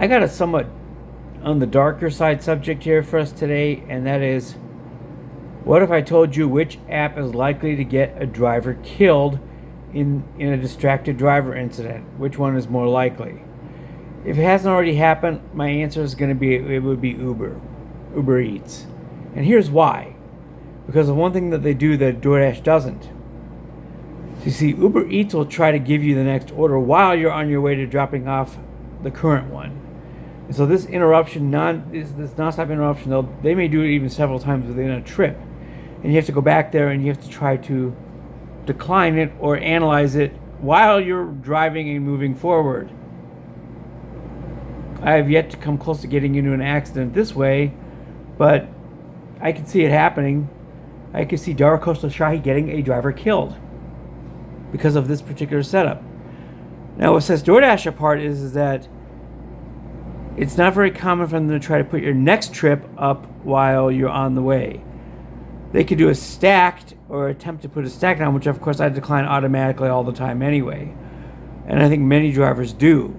I got a somewhat on the darker side subject here for us today, and that is, what if I told you which app is likely to get a driver killed in a distracted driver incident? Which one is more likely? If it hasn't already happened, my answer is going to be it would be Uber Eats. And here's why. Because of one thing that they do that DoorDash doesn't. So you see, Uber Eats will try to give you the next order while you're on your way to dropping off the current one. And so this interruption, this nonstop interruption, they may do it even several times within a trip. And you have to go back there and you have to try to decline it or analyze it while you're driving and moving forward. I have yet to come close to getting into an accident this way, but I can see it happening. I can see Dara Khosrowshahi getting a driver killed because of this particular setup. Now, what sets DoorDash apart is that it's not very common for them to try to put your next trip up while you're on the way. They could do a stacked or attempt to put a stack down, which of course I decline automatically all the time anyway. And I think many drivers do.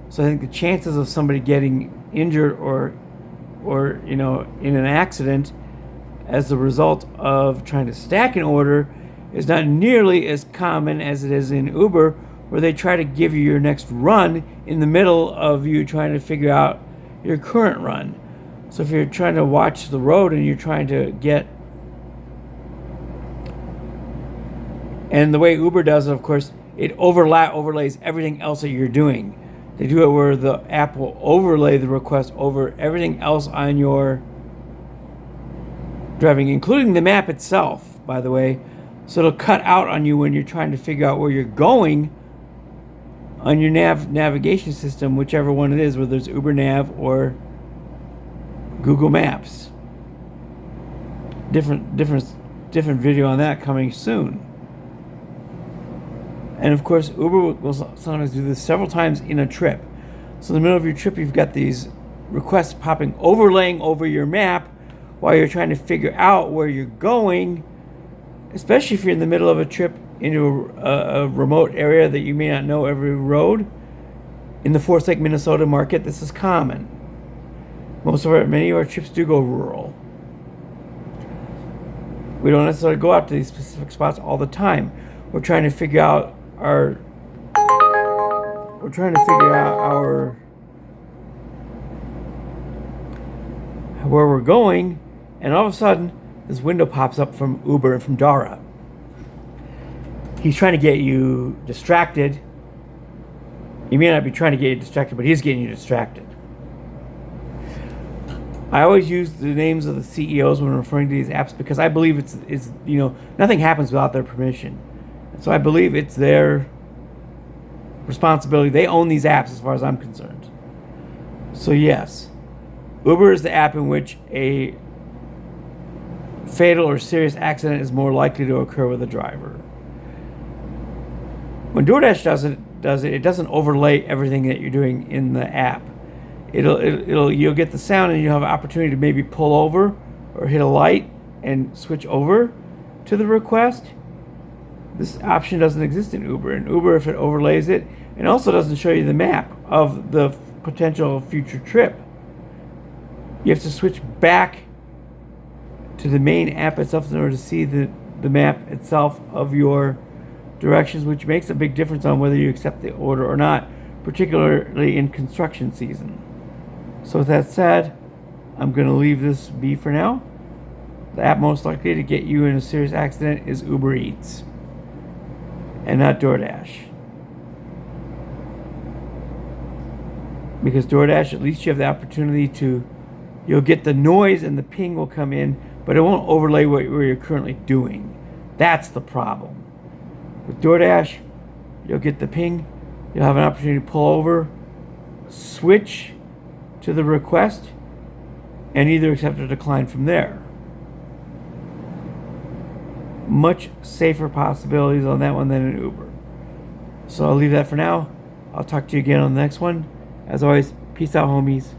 So I think the chances of somebody getting injured or in an accident as a result of trying to stack an order is not nearly as common as it is in Uber, where they try to give you your next run in the middle of you trying to figure out your current run. So if you're trying to watch the road and you're trying to get... And the way Uber does it, of course, it overlays everything else that you're doing. They do it where the app will overlay the request over everything else on your driving, including the map itself, by the way. So it'll cut out on you when you're trying to figure out where you're going on your navigation system, whichever one it is, whether it's Uber Nav or Google Maps. Different video on that coming soon. And of course, Uber will sometimes do this several times in a trip. So in the middle of your trip, you've got these requests overlaying over your map while you're trying to figure out where you're going, especially if you're in the middle of a trip into a remote area that you may not know every road. In the Forest Lake, Minnesota market, this is common. Many of our trips do go rural. We don't necessarily go out to these specific spots all the time. We're trying to figure out our where we're going, and all of a sudden this window pops up from Uber and from Dara. He's trying to get you distracted. He may not be trying to get you distracted, but he's getting you distracted. I always use the names of the CEOs when referring to these apps because I believe it's nothing happens without their permission. So I believe it's their responsibility. They own these apps as far as I'm concerned. So yes, Uber is the app in which a fatal or serious accident is more likely to occur with a driver. When DoorDash does it doesn't overlay everything that you're doing in the app. You'll get the sound and you'll have an opportunity to maybe pull over or hit a light and switch over to the request. This option doesn't exist in Uber. In Uber, if it overlays it, it also doesn't show you the map of the potential future trip. You have to switch back to the main app itself in order to see the map itself of your directions, which makes a big difference on whether you accept the order or not, particularly in construction season. So with that said, I'm going to leave this be for now. The app most likely to get you in a serious accident is Uber Eats, and not DoorDash. Because DoorDash, at least you have the opportunity you'll get the noise and the ping will come in, but it won't overlay what you're currently doing. That's the problem. With DoorDash, you'll get the ping, you'll have an opportunity to pull over, switch to the request, and either accept or decline from there. Much safer possibilities on that one than in Uber. So I'll leave that for now. I'll talk to you again on the next one. As always, peace out, homies.